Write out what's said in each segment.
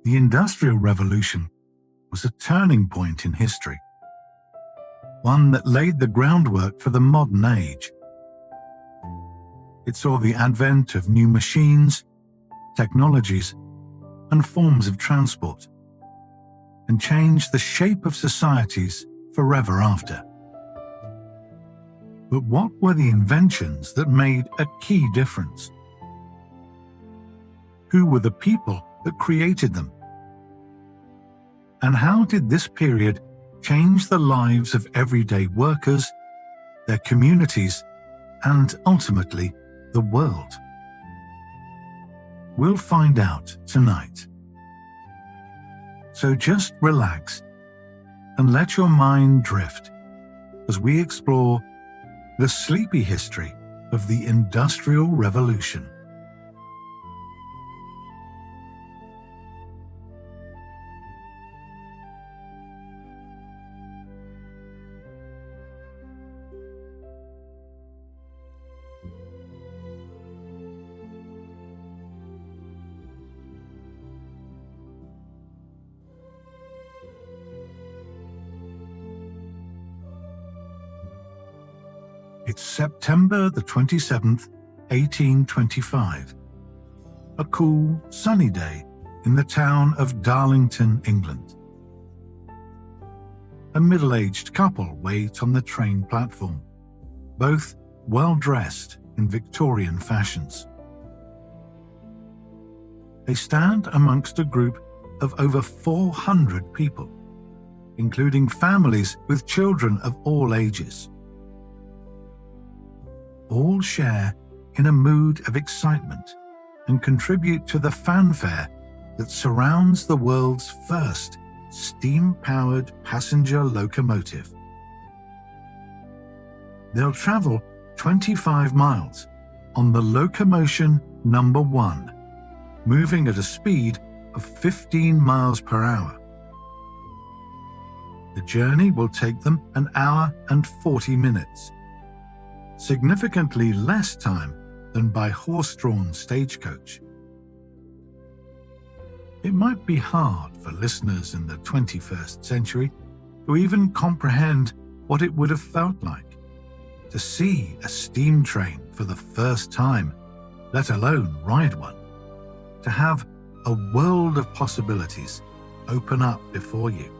The Industrial Revolution was a turning point in history, one that laid the groundwork for the modern age. It saw the advent of new machines, technologies, and forms of transport, and changed the shape of societies forever after. But what were the inventions that made a key difference? Who were the people that created them? And how did this period change the lives of everyday workers, their communities, and ultimately the world? We'll find out tonight. So just relax and let your mind drift as we explore the sleepy history of the Industrial Revolution. It's September the 27th, 1825. A cool, sunny day in the town of Darlington, England. A middle-aged couple wait on the train platform, both well-dressed in Victorian fashions. They stand amongst a group of over 400 people, including families with children of all ages. All share in a mood of excitement and contribute to the fanfare that surrounds the world's first steam-powered passenger locomotive. They'll travel 25 miles on the locomotion number 1, moving at a speed of 15 miles per hour. The journey will take them an hour and 40 minutes. Significantly less time than by horse-drawn stagecoach. It might be hard for listeners in the 21st century to even comprehend what it would have felt like to see a steam train for the first time, let alone ride one, to have a world of possibilities open up before you.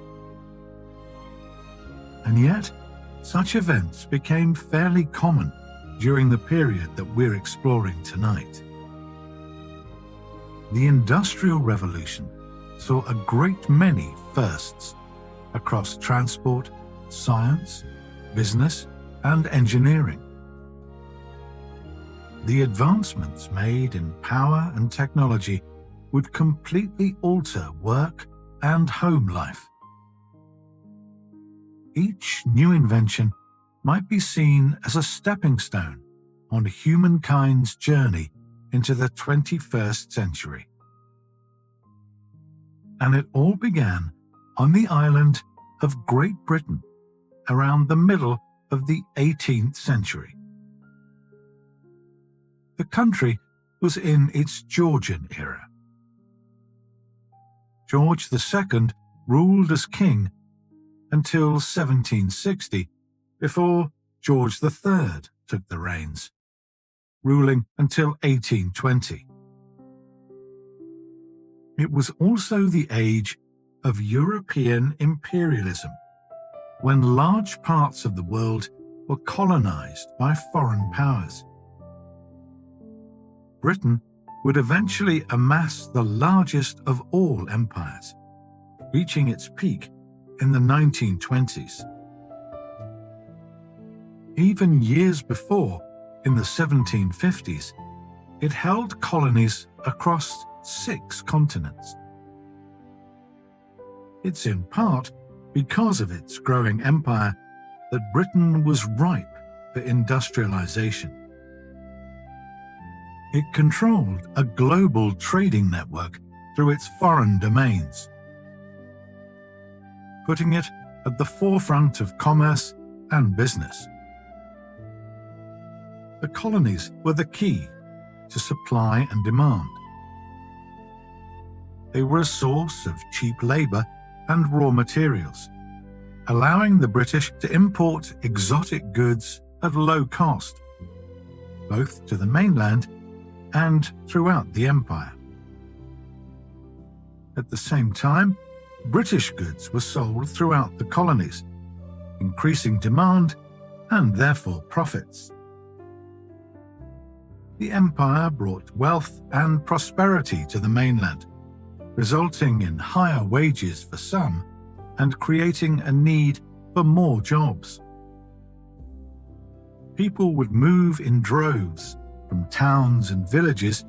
And yet, such events became fairly common during the period that we're exploring tonight. The Industrial Revolution saw a great many firsts across transport, science, business, and engineering. The advancements made in power and technology would completely alter work and home life. Each new invention might be seen as a stepping stone on humankind's journey into the 21st century. And it all began on the island of Great Britain around the middle of the 18th century. The country was in its Georgian era. George II ruled as king until 1760, before George III took the reins, ruling until 1820. It was also the age of European imperialism, when large parts of the world were colonized by foreign powers. Britain would eventually amass the largest of all empires, reaching its peak in the 1920s. Even years before, in the 1750s, it held colonies across 6 continents. It's in part because of its growing empire that Britain was ripe for industrialization. It controlled a global trading network through its foreign domains, putting it at the forefront of commerce and business. The colonies were the key to supply and demand. they were a source of cheap labour and raw materials, allowing the British to import exotic goods at low cost, both to the mainland and throughout the empire. At the same time, British goods were sold throughout the colonies, increasing demand and therefore profits. The empire brought wealth and prosperity to the mainland, resulting in higher wages for some and creating a need for more jobs. People would move in droves from towns and villages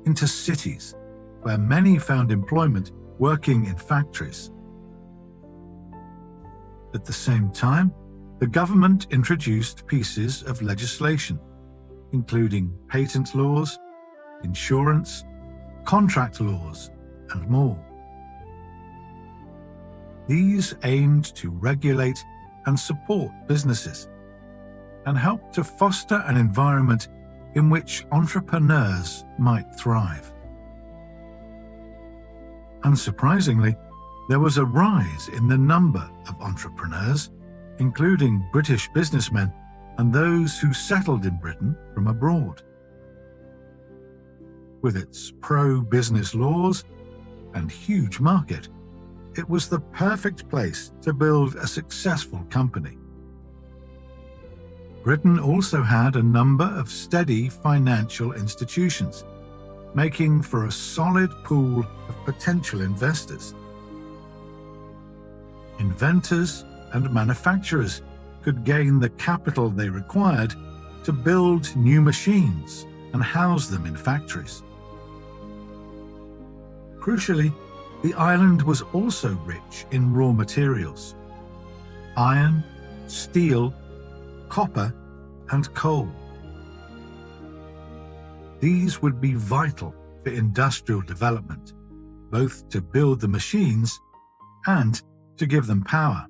into cities, where many found employment working in factories. At the same time, the government introduced pieces of legislation, including patent laws, insurance, contract laws, and more. These aimed to regulate and support businesses and help to foster an environment in which entrepreneurs might thrive. Unsurprisingly, there was a rise in the number of entrepreneurs, including British businessmen and those who settled in Britain from abroad. With its pro-business laws and huge market, it was the perfect place to build a successful company. Britain also had a number of steady financial institutions, making for a solid pool of potential investors. Inventors and manufacturers could gain the capital they required to build new machines and house them in factories. Crucially, the island was also rich in raw materials: iron, steel, copper, and coal. These would be vital for industrial development, both to build the machines and to give them power.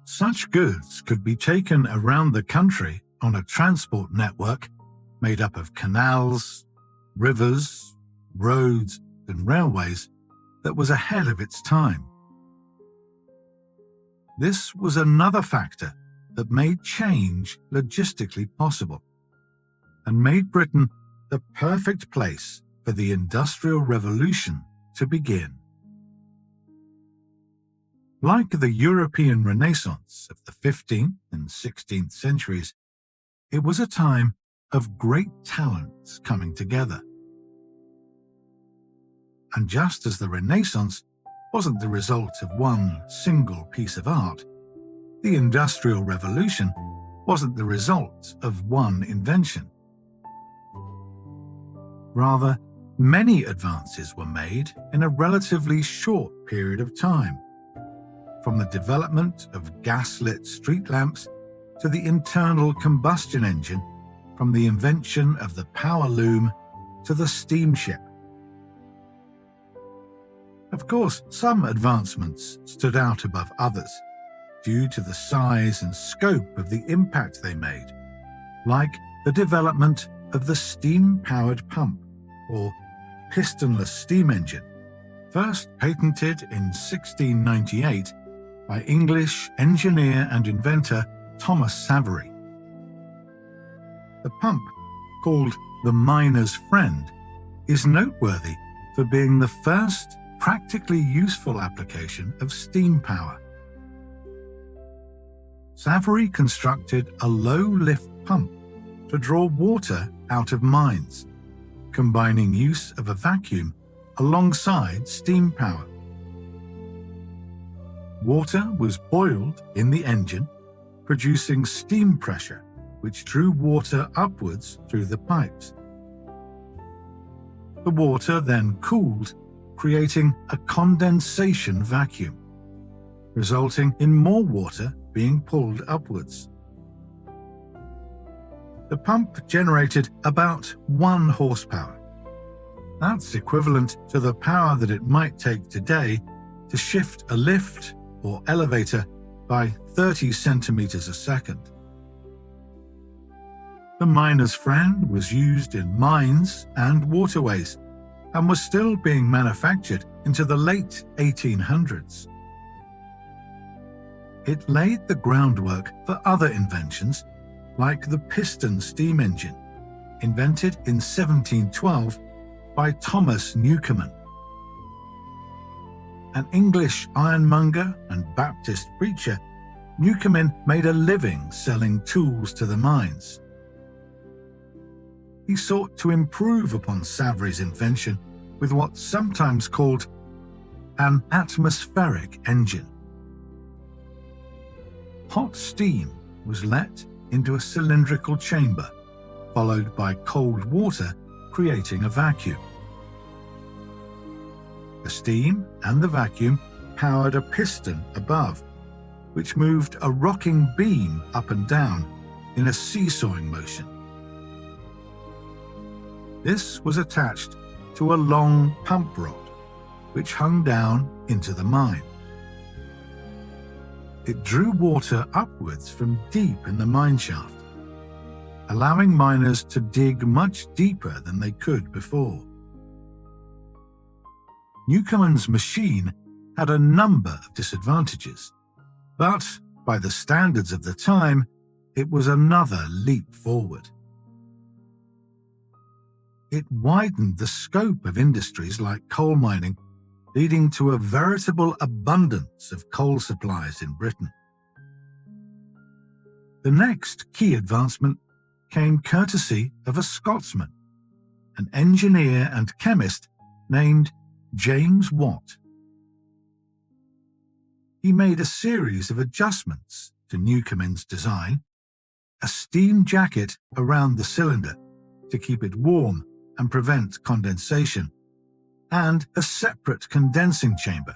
Such goods could be taken around the country on a transport network made up of canals, rivers, roads, and railways that was ahead of its time. This was another factor that made change logistically possible and made Britain the perfect place for the Industrial Revolution to begin. Like the European Renaissance of the 15th and 16th centuries, it was a time of great talents coming together. And just as the Renaissance wasn't the result of one single piece of art, the Industrial Revolution wasn't the result of one invention. Rather, many advances were made in a relatively short period of time, from the development of gas-lit street lamps to the internal combustion engine, from the invention of the power loom to the steamship. Of course, some advancements stood out above others due to the size and scope of the impact they made, like the development of the steam-powered pump, or pistonless steam engine, first patented in 1698 by English engineer and inventor Thomas Savery. The pump, called the miner's friend, is noteworthy for being the first practically useful application of steam power. Savery constructed a low-lift pump to draw water out of mines, combining use of a vacuum alongside steam power. Water was boiled in the engine, producing steam pressure, which drew water upwards through the pipes. The water then cooled, creating a condensation vacuum, resulting in more water being pulled upwards. The pump generated about 1 horsepower. That's equivalent to the power that it might take today to shift a lift or elevator by 30 centimeters a second. The miner's friend was used in mines and waterways, and was still being manufactured into the late 1800s. It laid the groundwork for other inventions like the piston steam engine, invented in 1712 by Thomas Newcomen. An English ironmonger and Baptist preacher, Newcomen made a living selling tools to the mines. He sought to improve upon Savory's invention with what's sometimes called an atmospheric engine. Hot steam was let into a cylindrical chamber, followed by cold water, creating a vacuum. The steam and the vacuum powered a piston above, which moved a rocking beam up and down in a seesawing motion. This was attached to a long pump rod, which hung down into the mine. It drew water upwards from deep in the mine shaft, allowing miners to dig much deeper than they could before. Newcomen's machine had a number of disadvantages, but by the standards of the time, it was another leap forward. It widened the scope of industries like coal mining, leading to a veritable abundance of coal supplies in Britain. The next key advancement came courtesy of a Scotsman, an engineer and chemist named James Watt. He made a series of adjustments to Newcomen's design, a steam jacket around the cylinder to keep it warm and prevent condensation, and a separate condensing chamber,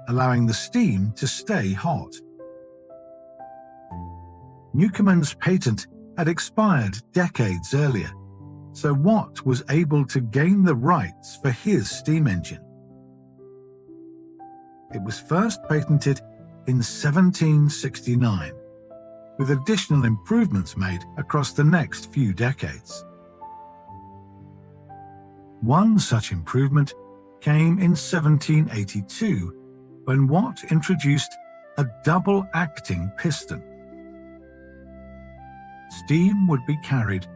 allowing the steam to stay hot. Newcomen's patent had expired decades earlier, so Watt was able to gain the rights for his steam engine. It was first patented in 1769, with additional improvements made across the next few decades. One such improvement came in 1782 when Watt introduced a double-acting piston. Steam would be carried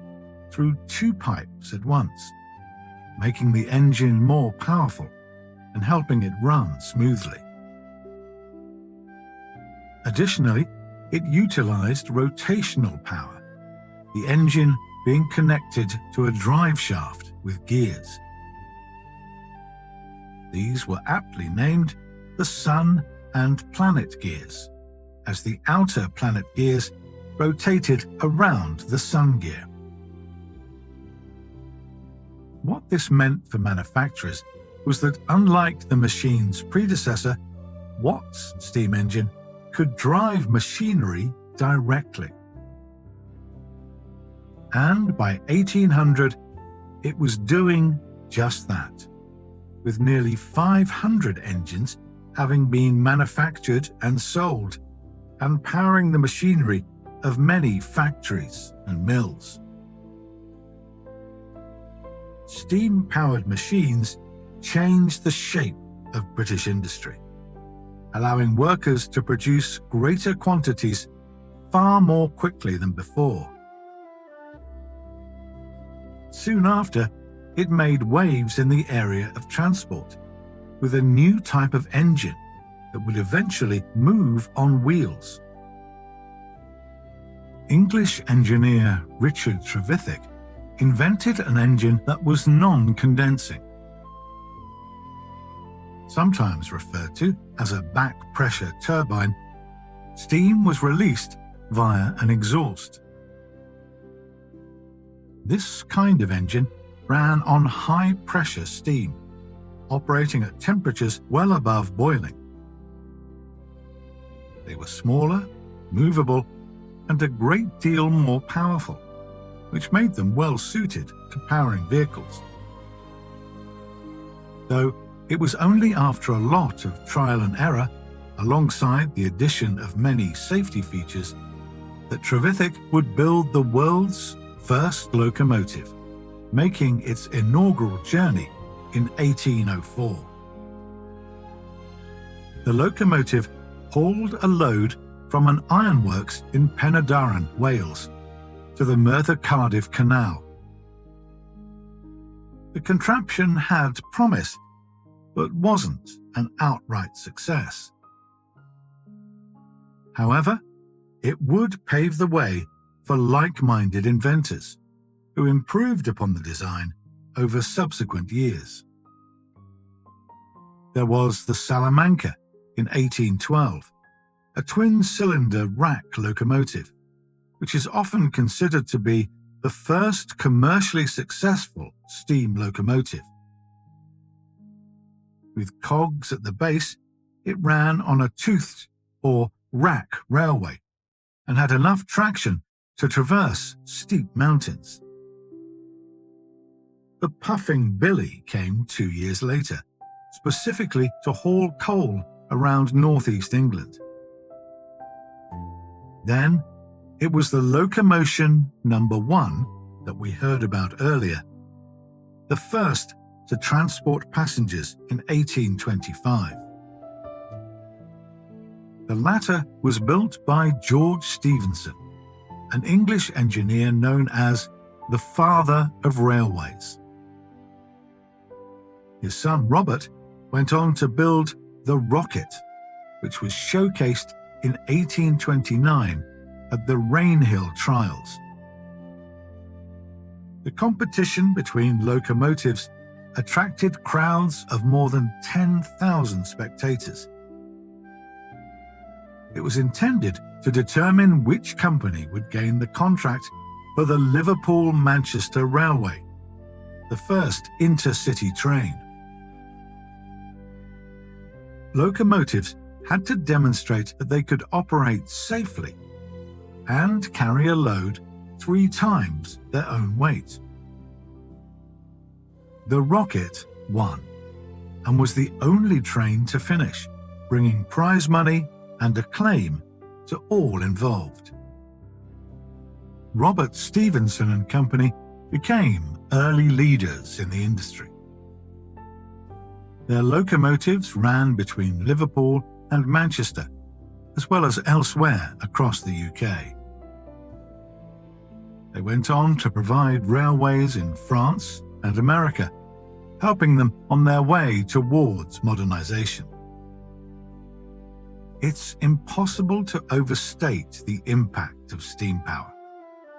through two pipes at once, making the engine more powerful and helping it run smoothly. Additionally, it utilized rotational power, the engine being connected to a drive shaft with gears. These were aptly named the Sun and Planet gears, as the outer planet gears rotated around the Sun gear. What this meant for manufacturers was that, unlike the machine's predecessor, Watt's steam engine could drive machinery directly. And by 1800, it was doing just that, with nearly 500 engines having been manufactured and sold, and powering the machinery of many factories and mills. Steam-powered machines changed the shape of British industry, allowing workers to produce greater quantities far more quickly than before. Soon after, it made waves in the area of transport, with a new type of engine that would eventually move on wheels. English engineer Richard Trevithick invented an engine that was non-condensing. Sometimes referred to as a back-pressure turbine, steam was released via an exhaust. This kind of engine ran on high-pressure steam, operating at temperatures well above boiling. They were smaller, movable, and a great deal more powerful, which made them well suited to powering vehicles. Though it was only after a lot of trial and error, alongside the addition of many safety features, that Trevithick would build the world's first locomotive, making its inaugural journey in 1804. The locomotive hauled a load from an ironworks in Penydarren, Wales, to the Merthyr-Cardiff Canal. The contraption had promise, but wasn't an outright success. However, it would pave the way for like-minded inventors, who improved upon the design over subsequent years. There was the Salamanca in 1812, a twin-cylinder rack locomotive, which is often considered to be the first commercially successful steam locomotive. With cogs at the base, it ran on a toothed or rack railway and had enough traction to traverse steep mountains. The Puffing Billy came 2 years later, specifically to haul coal around northeast England. Then it was the locomotion number 1 that we heard about earlier, the first to transport passengers in 1825. The latter was built by George Stephenson, an English engineer known as the father of railways. His son Robert went on to build the Rocket, which was showcased in 1829 at the Rainhill Trials. The competition between locomotives attracted crowds of more than 10,000 spectators. It was intended to determine which company would gain the contract for the Liverpool-Manchester Railway, the first intercity train. Locomotives had to demonstrate that they could operate safely and carry a load 3 times their own weight. The Rocket won and was the only train to finish, bringing prize money and acclaim to all involved. Robert Stephenson and Company became early leaders in the industry. Their locomotives ran between Liverpool and Manchester, as well as elsewhere across the UK. They went on to provide railways in France and America, helping them on their way towards modernisation. It's impossible to overstate the impact of steam power,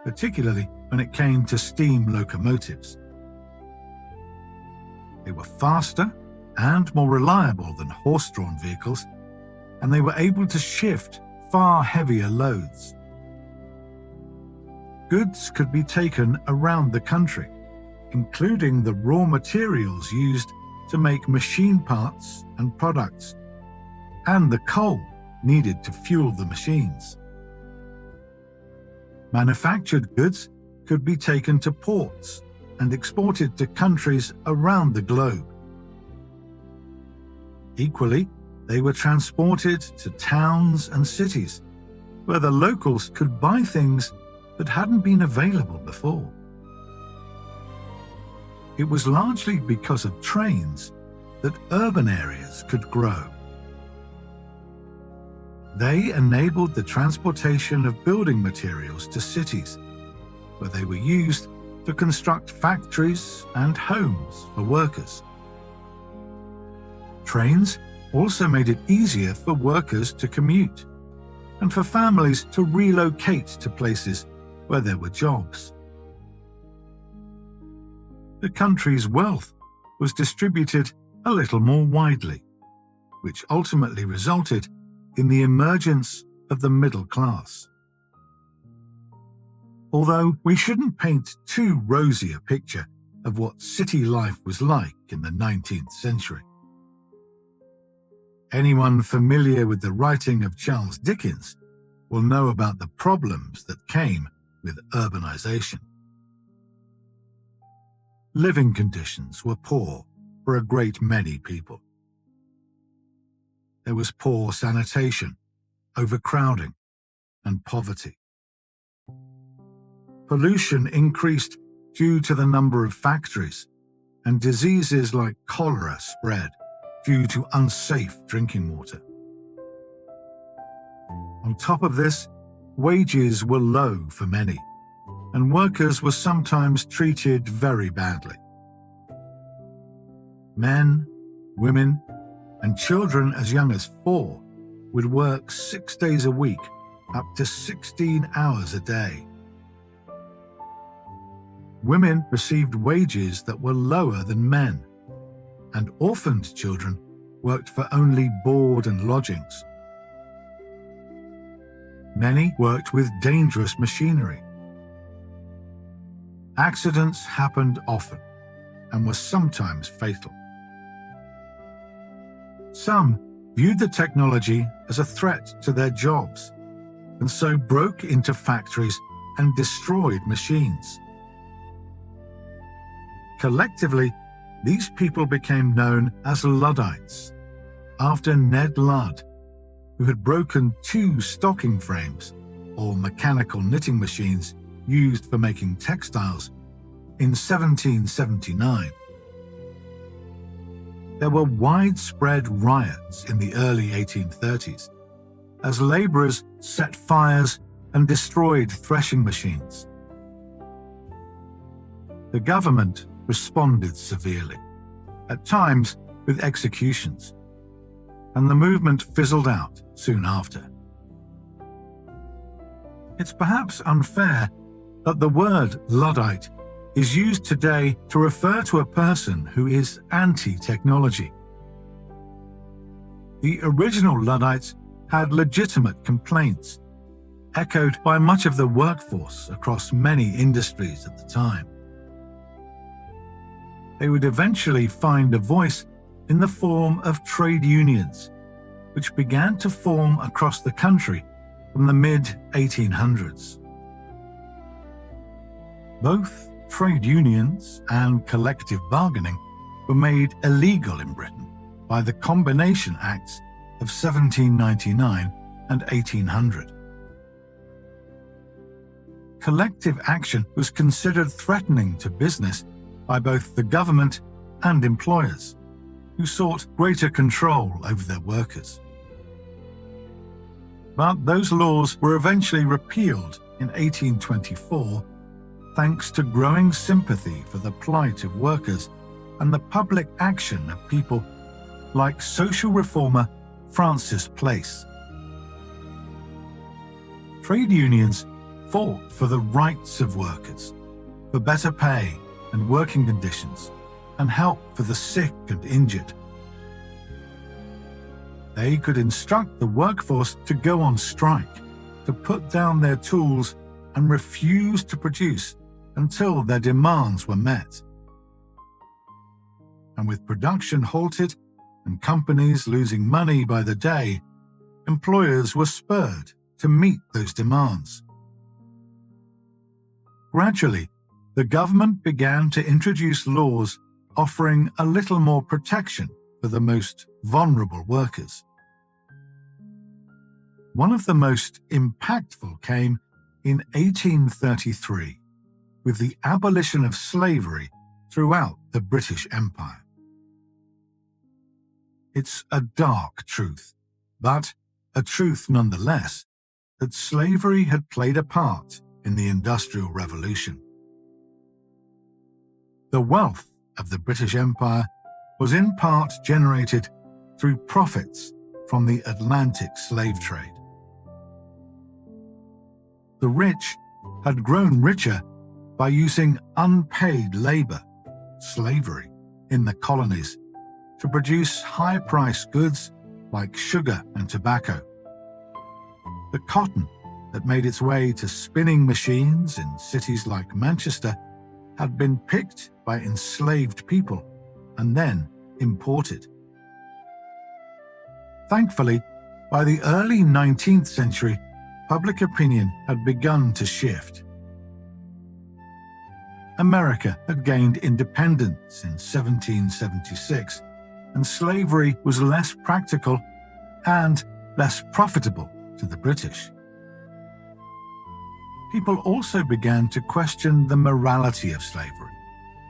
particularly when it came to steam locomotives. They were faster and more reliable than horse-drawn vehicles, and they were able to shift far heavier loads. Goods could be taken around the country, including the raw materials used to make machine parts and products, and the coal needed to fuel the machines. Manufactured goods could be taken to ports and exported to countries around the globe. Equally, they were transported to towns and cities, where the locals could buy things that hadn't been available before. It was largely because of trains that urban areas could grow. They enabled the transportation of building materials to cities, where they were used to construct factories and homes for workers. Trains also made it easier for workers to commute and for families to relocate to places where there were jobs. The country's wealth was distributed a little more widely, which ultimately resulted in the emergence of the middle class. Although we shouldn't paint too rosy a picture of what city life was like in the 19th century. Anyone familiar with the writing of Charles Dickens will know about the problems that came with urbanization. Living conditions were poor for a great many people. There was poor sanitation, overcrowding, and poverty. Pollution increased due to the number of factories, and diseases like cholera spread due to unsafe drinking water. On top of this, wages were low for many, and workers were sometimes treated very badly. Men, women, and children as young as 4 would work 6 days a week, up to 16 hours a day. Women received wages that were lower than men, and orphaned children worked for only board and lodgings. Many worked with dangerous machinery. Accidents happened often and were sometimes fatal. Some viewed the technology as a threat to their jobs, and so broke into factories and destroyed machines. Collectively, these people became known as Luddites, after Ned Ludd, who had broken 2 stocking frames, or mechanical knitting machines used for making textiles, in 1779. There were widespread riots in the early 1830s, as labourers set fires and destroyed threshing machines. The government responded severely, at times with executions, and the movement fizzled out soon after. It's perhaps unfair that the word Luddite is used today to refer to a person who is anti-technology. The original Luddites had legitimate complaints, echoed by much of the workforce across many industries at the time. They would eventually find a voice in the form of trade unions, which began to form across the country from the mid-1800s. Both trade unions and collective bargaining were made illegal in Britain by the Combination Acts of 1799 and 1800. Collective action was considered threatening to business by both the government and employers, who sought greater control over their workers. But those laws were eventually repealed in 1824 thanks to growing sympathy for the plight of workers and the public action of people like social reformer Francis Place. Trade unions fought for the rights of workers, for better pay and working conditions, and help for the sick and injured. They could instruct the workforce to go on strike, to put down their tools and refuse to produce until their demands were met. And with production halted and companies losing money by the day, employers were spurred to meet those demands. Gradually, the government began to introduce laws offering a little more protection for the most vulnerable workers. One of the most impactful came in 1833, with the abolition of slavery throughout the British Empire. It's a dark truth, but a truth nonetheless, that slavery had played a part in the Industrial Revolution. The wealth of the British Empire was in part generated through profits from the Atlantic slave trade. The rich had grown richer by using unpaid labor, slavery, in the colonies to produce high-priced goods like sugar and tobacco. The cotton that made its way to spinning machines in cities like Manchester had been picked by enslaved people and then imported. Thankfully, by the early 19th century, public opinion had begun to shift. America had gained independence in 1776, and slavery was less practical and less profitable to the British. People also began to question the morality of slavery,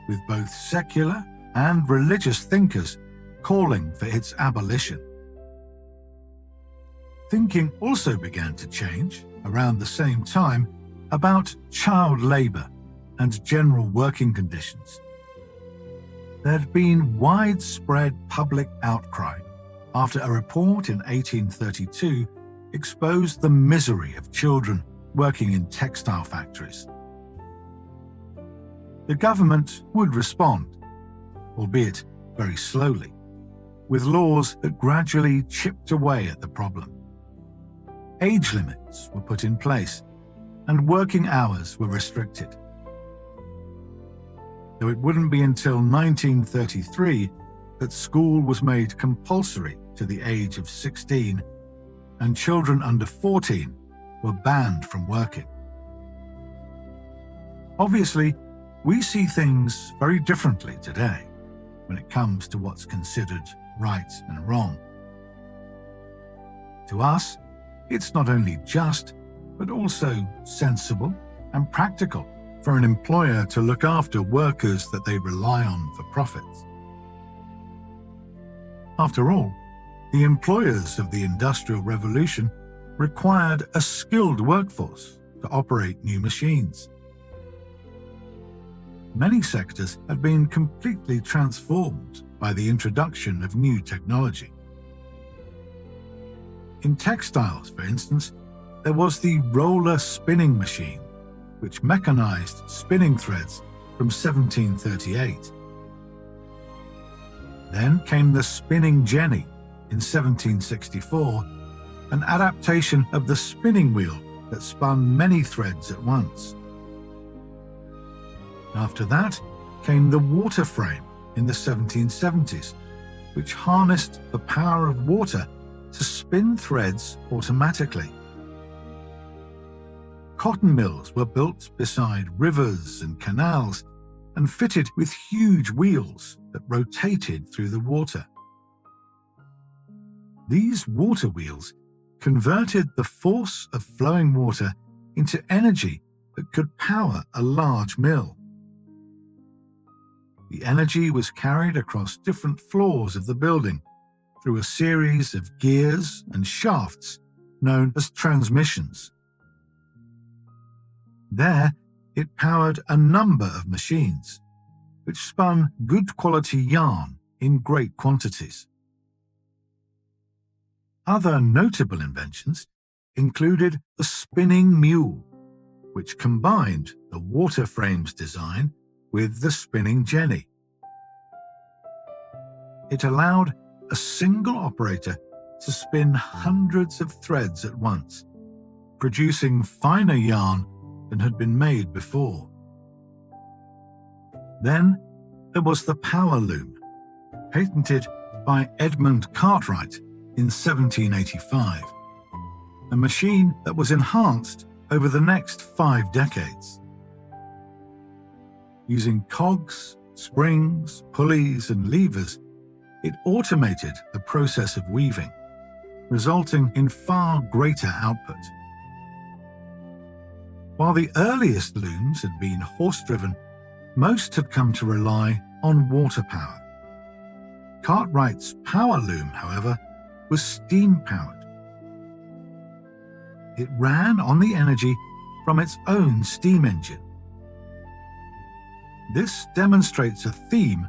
with both secular and religious thinkers calling for its abolition. Thinking also began to change around the same time about child labour and general working conditions. There had been widespread public outcry after a report in 1832 exposed the misery of children working in textile factories. The government would respond, albeit very slowly, with laws that gradually chipped away at the problem. Age limits were put in place, and working hours were restricted. Though it wouldn't be until 1933 that school was made compulsory to the age of 16, and children under 14 were banned from working. Obviously, we see things very differently today when it comes to what's considered right and wrong. To us, it's not only just, but also sensible and practical for an employer to look after workers that they rely on for profits. After all, the employers of the Industrial Revolution required a skilled workforce to operate new machines. Many sectors had been completely transformed by the introduction of new technology. In textiles, for instance, there was the roller spinning machine, which mechanized spinning threads from 1738. Then came the spinning jenny in 1764, an adaptation of the spinning wheel that spun many threads at once. After that came the water frame in the 1770s, which harnessed the power of water to spin threads automatically. Cotton mills were built beside rivers and canals and fitted with huge wheels that rotated through the water. These water wheels converted the force of flowing water into energy that could power a large mill. The energy was carried across different floors of the building through a series of gears and shafts known as transmissions. There, it powered a number of machines, which spun good quality yarn in great quantities. Other notable inventions included the spinning mule, which combined the water frame's design with the spinning jenny. It allowed a single operator to spin hundreds of threads at once, producing finer yarn than had been made before. Then there was the power loom, patented by Edmund Cartwright in 1785, a machine that was enhanced over the next 5 decades. Using cogs, springs, pulleys, and levers, it automated the process of weaving, resulting in far greater output. While the earliest looms had been horse-driven, most had come to rely on water power. Cartwright's power loom, however, was steam-powered. It ran on the energy from its own steam engine. This demonstrates a theme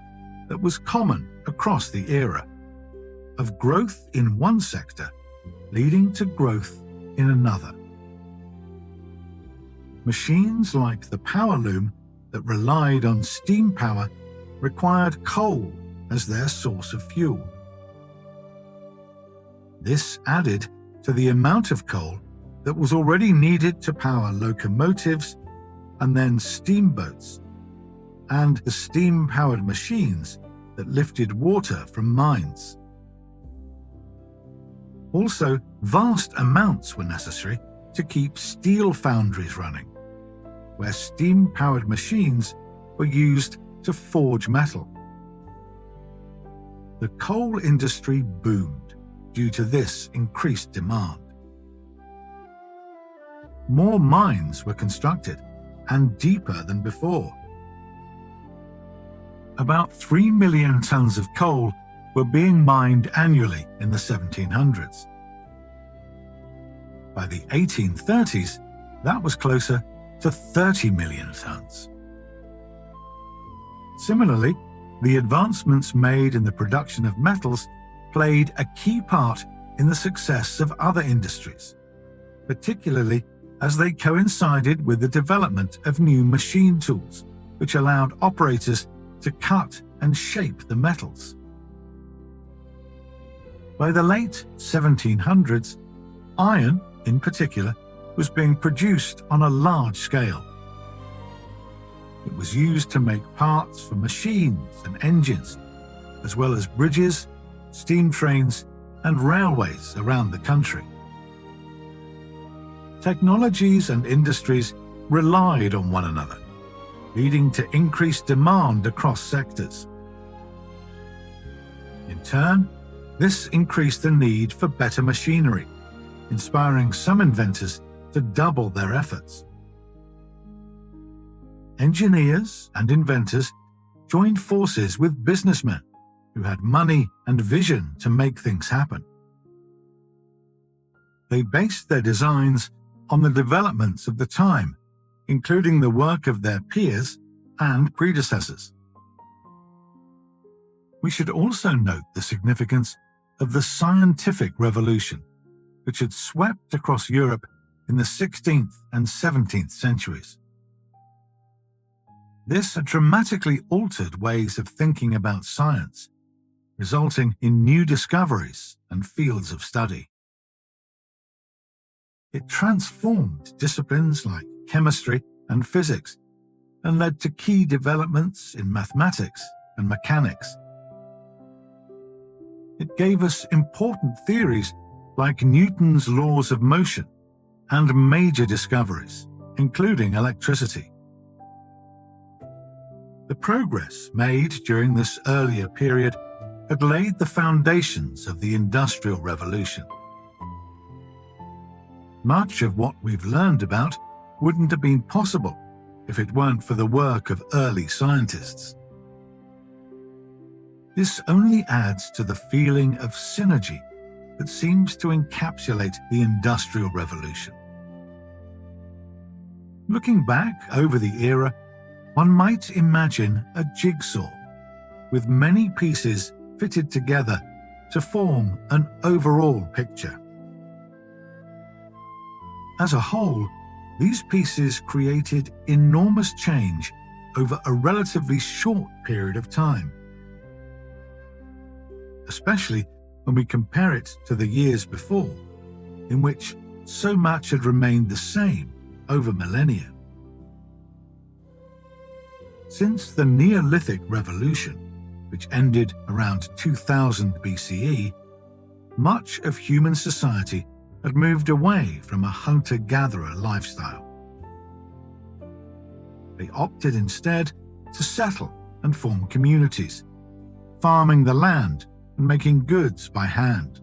that was common across the era, of growth in one sector leading to growth in another. Machines like the power loom that relied on steam power required coal as their source of fuel. This added to the amount of coal that was already needed to power locomotives and then steamboats, and the steam-powered machines that lifted water from mines. Also, vast amounts were necessary to keep steel foundries running, where steam-powered machines were used to forge metal. The coal industry boomed due to this increased demand. More mines were constructed and deeper than before. About 3 million tons of coal were being mined annually in the 1700s. By the 1830s, that was closer to 30 million tons. Similarly, the advancements made in the production of metals played a key part in the success of other industries, particularly as they coincided with the development of new machine tools, which allowed operators to cut and shape the metals. By the late 1700s, iron, in particular, was being produced on a large scale. It was used to make parts for machines and engines, as well as bridges, steam trains, and railways around the country. Technologies and industries relied on one another, leading to increased demand across sectors. In turn, this increased the need for better machinery, inspiring some inventors to double their efforts. Engineers and inventors joined forces with businessmen who had money and vision to make things happen. They based their designs on the developments of the time, including the work of their peers and predecessors. We should also note the significance of the scientific revolution, which had swept across Europe in the 16th and 17th centuries. This had dramatically altered ways of thinking about science, resulting in new discoveries and fields of study. It transformed disciplines like chemistry and physics and led to key developments in mathematics and mechanics. It gave us important theories like Newton's laws of motion and major discoveries, including electricity. The progress made during this earlier period had laid the foundations of the Industrial Revolution. Much of what we've learned about wouldn't have been possible if it weren't for the work of early scientists. This only adds to the feeling of synergy that seems to encapsulate the Industrial Revolution. Looking back over the era, one might imagine a jigsaw with many pieces fitted together to form an overall picture. As a whole, these pieces created enormous change over a relatively short period of time, especially when we compare it to the years before, in which so much had remained the same over millennia. Since the Neolithic Revolution, which ended around 2000 BCE, much of human society had moved away from a hunter-gatherer lifestyle. They opted instead to settle and form communities, farming the land and making goods by hand.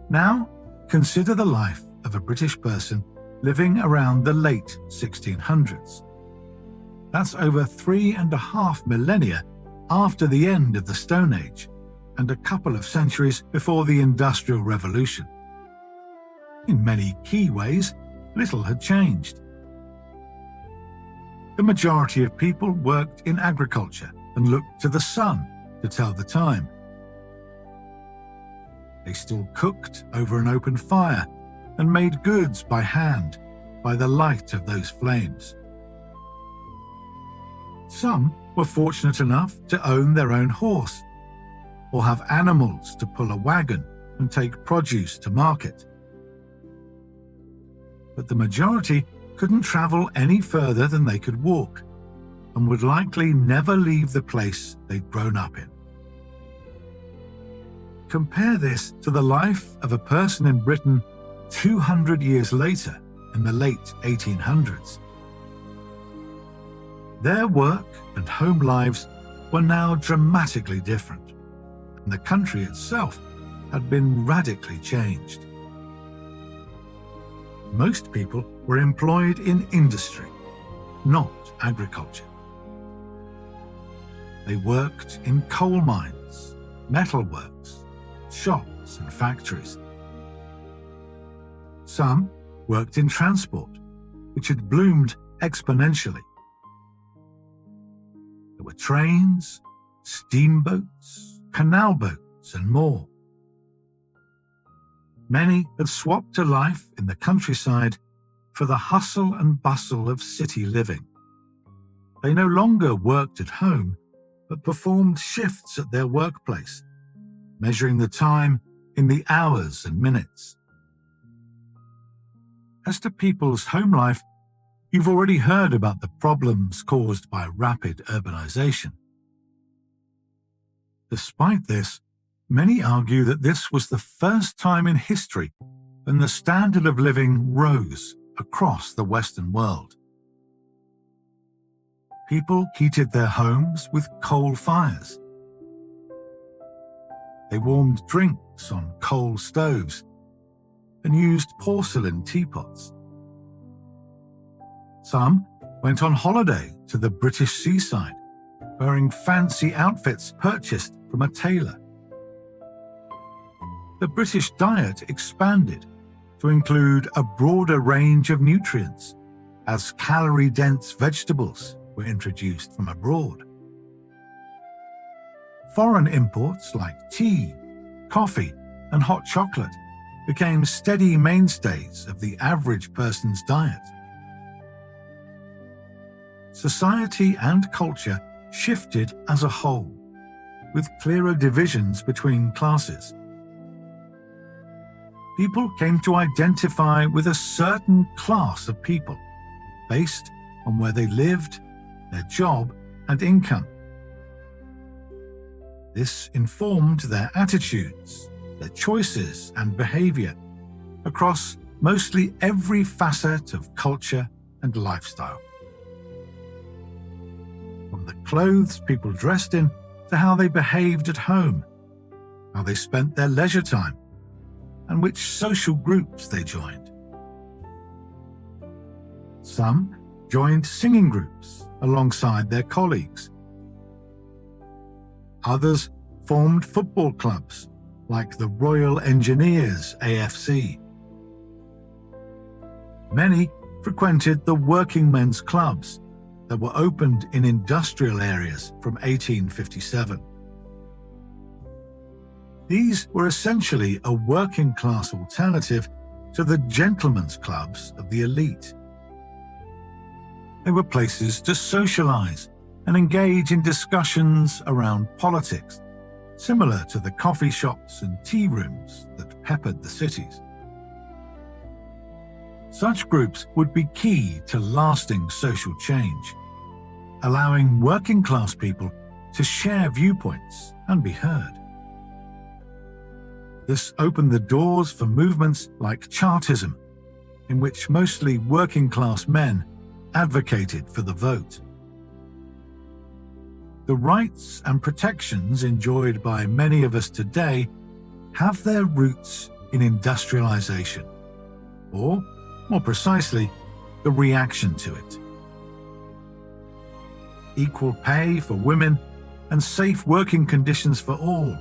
Now, consider the life of a British person living around the late 1600s. That's over 3.5 millennia after the end of the Stone Age and a couple of centuries before the Industrial Revolution. In many key ways, little had changed. The majority of people worked in agriculture and looked to the sun to tell the time. They still cooked over an open fire and made goods by hand by the light of those flames. Some were fortunate enough to own their own horse or have animals to pull a wagon and take produce to market. But the majority couldn't travel any further than they could walk and would likely never leave the place they'd grown up in. Compare this to the life of a person in Britain 200 years later in the late 1800s. Their work and home lives were now dramatically different, and the country itself had been radically changed. Most people were employed in industry, not agriculture. They worked in coal mines, metalworks, shops and factories. Some worked in transport, which had bloomed exponentially. There were trains, steamboats, canal boats, and more. Many had swapped a life in the countryside for the hustle and bustle of city living. They no longer worked at home, but performed shifts at their workplace, measuring the time in the hours and minutes. As to people's home life, you've already heard about the problems caused by rapid urbanization. Despite this, many argue that this was the first time in history when the standard of living rose across the Western world. People heated their homes with coal fires. They warmed drinks on coal stoves and used porcelain teapots. Some went on holiday to the British seaside, wearing fancy outfits purchased from a tailor. The British diet expanded to include a broader range of nutrients, as calorie-dense vegetables were introduced from abroad. Foreign imports like tea, coffee, and hot chocolate became steady mainstays of the average person's diet. Society and culture shifted as a whole, with clearer divisions between classes. People came to identify with a certain class of people, based on where they lived, their job, and income. This informed their attitudes, their choices, and behavior across mostly every facet of culture and lifestyle. From the clothes people dressed in to how they behaved at home, how they spent their leisure time, and which social groups they joined. Some joined singing groups alongside their colleagues. Others formed football clubs like the Royal Engineers AFC. Many frequented the working men's clubs that were opened in industrial areas from 1857. These were essentially a working-class alternative to the gentlemen's clubs of the elite. They were places to socialize and engage in discussions around politics, similar to the coffee shops and tea rooms that peppered the cities. Such groups would be key to lasting social change, allowing working-class people to share viewpoints and be heard. This opened the doors for movements like Chartism, in which mostly working-class men advocated for the vote. The rights and protections enjoyed by many of us today have their roots in industrialization, or, more precisely, the reaction to it. Equal pay for women and safe working conditions for all,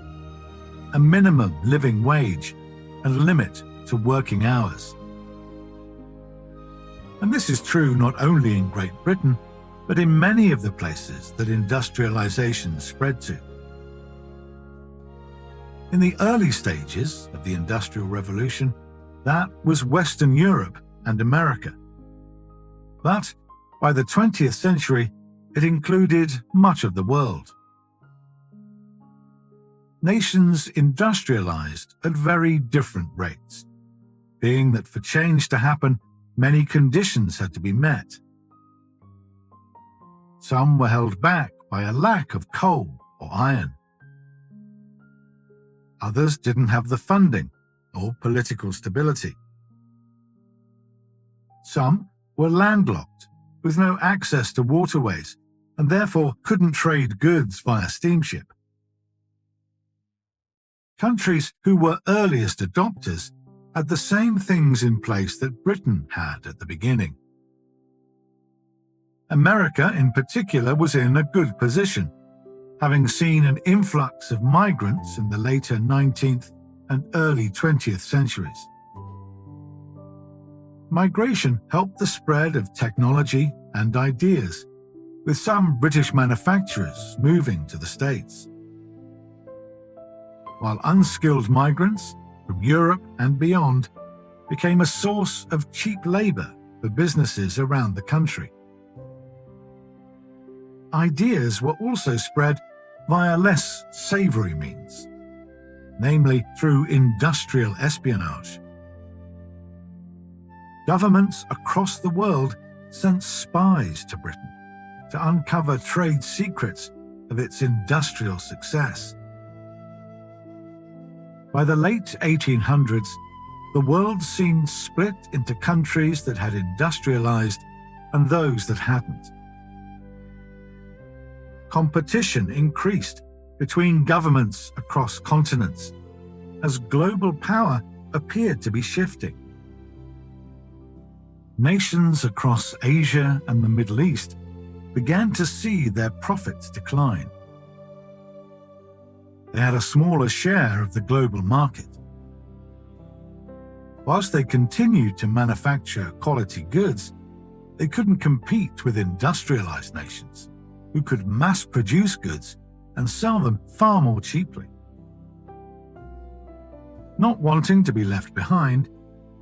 a minimum living wage, and limit to working hours. And this is true not only in Great Britain, but in many of the places that industrialization spread to. In the early stages of the Industrial Revolution, that was Western Europe and America. But by the 20th century, it included much of the world. Nations industrialized at very different rates, being that for change to happen, many conditions had to be met. Some were held back by a lack of coal or iron. Others didn't have the funding or political stability. Some were landlocked, with no access to waterways, and therefore couldn't trade goods via steamship. Countries who were earliest adopters had the same things in place that Britain had at the beginning. America, in particular, was in a good position, having seen an influx of migrants in the later 19th and early 20th centuries. Migration helped the spread of technology and ideas, with some British manufacturers moving to the States, while unskilled migrants from Europe and beyond became a source of cheap labour for businesses around the country. Ideas were also spread via less savoury means, namely through industrial espionage. Governments across the world sent spies to Britain to uncover trade secrets of its industrial success. By the late 1800s, the world seemed split into countries that had industrialized and those that hadn't. Competition increased between governments across continents as global power appeared to be shifting. Nations across Asia and the Middle East began to see their profits decline. They had a smaller share of the global market. Whilst they continued to manufacture quality goods, they couldn't compete with industrialized nations who could mass-produce goods and sell them far more cheaply. Not wanting to be left behind,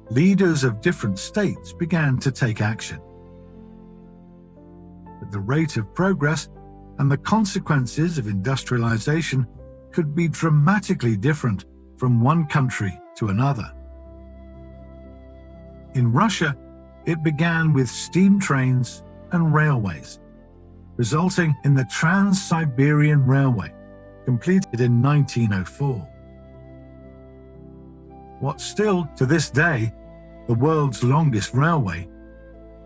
leaders of different states began to take action. But the rate of progress and the consequences of industrialization could be dramatically different from one country to another. In Russia, it began with steam trains and railways, resulting in the Trans-Siberian Railway, completed in 1904. What's still, to this day, the world's longest railway,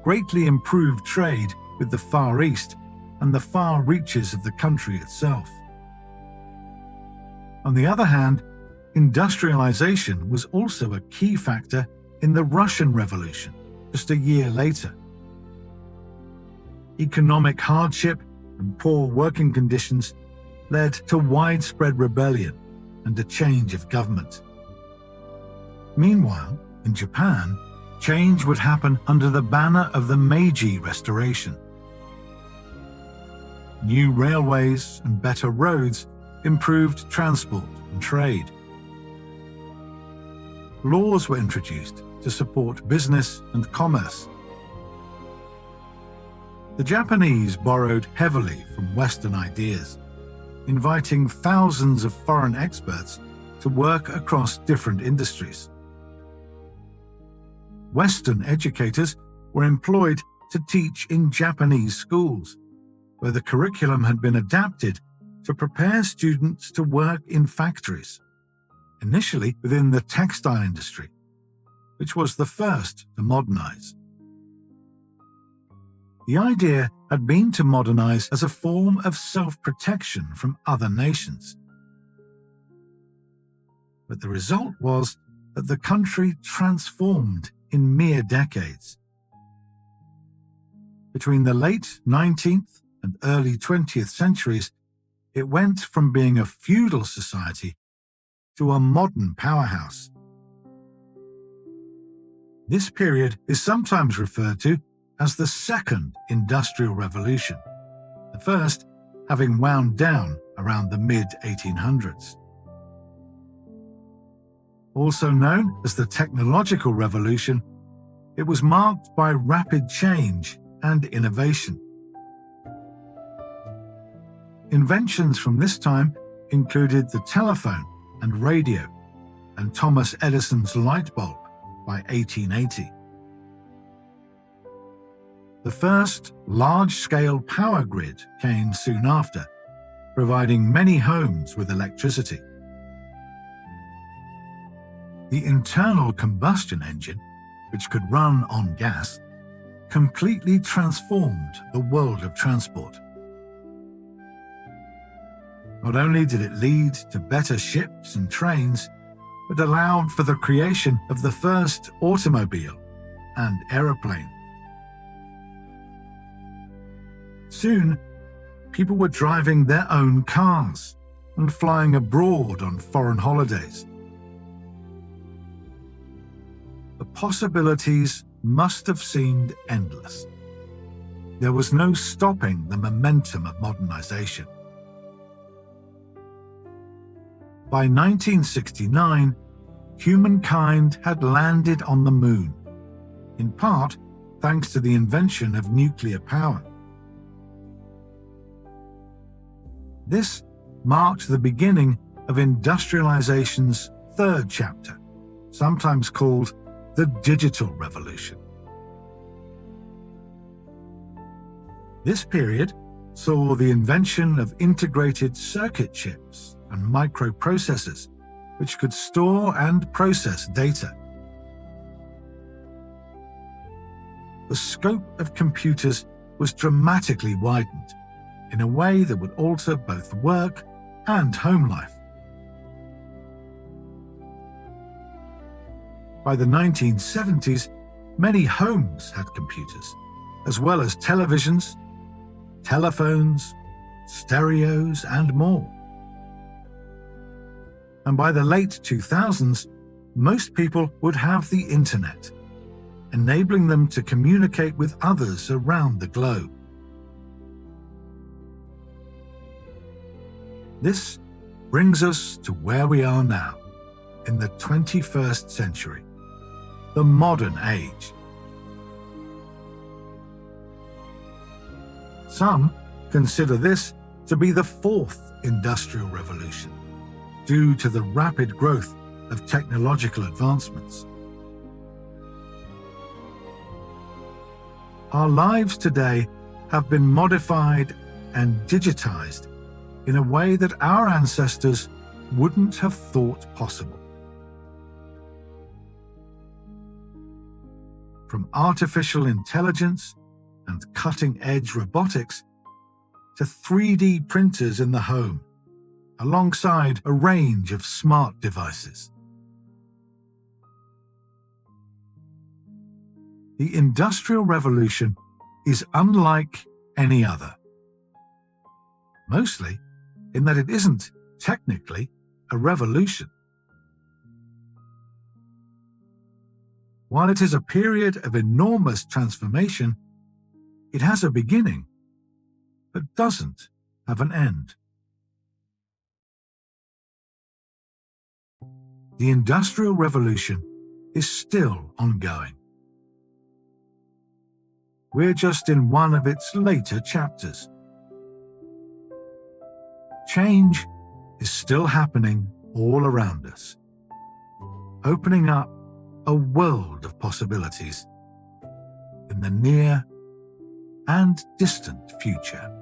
greatly improved trade with the Far East and the far reaches of the country itself. On the other hand, industrialization was also a key factor in the Russian Revolution just a year later. Economic hardship and poor working conditions led to widespread rebellion and a change of government. Meanwhile, in Japan, change would happen under the banner of the Meiji Restoration. New railways and better roads improved transport and trade. Laws were introduced to support business and commerce. The Japanese borrowed heavily from Western ideas, inviting thousands of foreign experts to work across different industries. Western educators were employed to teach in Japanese schools, where the curriculum had been adapted to prepare students to work in factories, initially within the textile industry, which was the first to modernize. The idea had been to modernize as a form of self-protection from other nations. But the result was that the country transformed in mere decades. Between the late 19th and early 20th centuries, it went from being a feudal society to a modern powerhouse. This period is sometimes referred to as the Second Industrial Revolution, the first having wound down around the mid-1800s. Also known as the Technological Revolution, it was marked by rapid change and innovation. Inventions from this time included the telephone and radio, and Thomas Edison's light bulb by 1880. The first large-scale power grid came soon after, providing many homes with electricity. The internal combustion engine, which could run on gas, completely transformed the world of transport. Not only did it lead to better ships and trains, but allowed for the creation of the first automobile and aeroplane. Soon, people were driving their own cars and flying abroad on foreign holidays. The possibilities must have seemed endless. There was no stopping the momentum of modernization. By 1969, humankind had landed on the moon, in part thanks to the invention of nuclear power. This marked the beginning of industrialization's third chapter, sometimes called the digital revolution. This period saw the invention of integrated circuit chips and microprocessors, which could store and process data. The scope of computers was dramatically widened in a way that would alter both work and home life. By the 1970s, many homes had computers, as well as televisions, telephones, stereos, and more. And by the late 2000s, most people would have the internet, enabling them to communicate with others around the globe. This brings us to where we are now, in the 21st century, the modern age. Some consider this to be the fourth industrial revolution, due to the rapid growth of technological advancements. Our lives today have been modified and digitized in a way that our ancestors wouldn't have thought possible. From artificial intelligence and cutting-edge robotics to 3D printers in the home, alongside a range of smart devices. The Industrial Revolution is unlike any other, mostly in that it isn't technically a revolution. While it is a period of enormous transformation, it has a beginning, but doesn't have an end. The Industrial Revolution is still ongoing. We're just in one of its later chapters. Change is still happening all around us, opening up a world of possibilities in the near and distant future.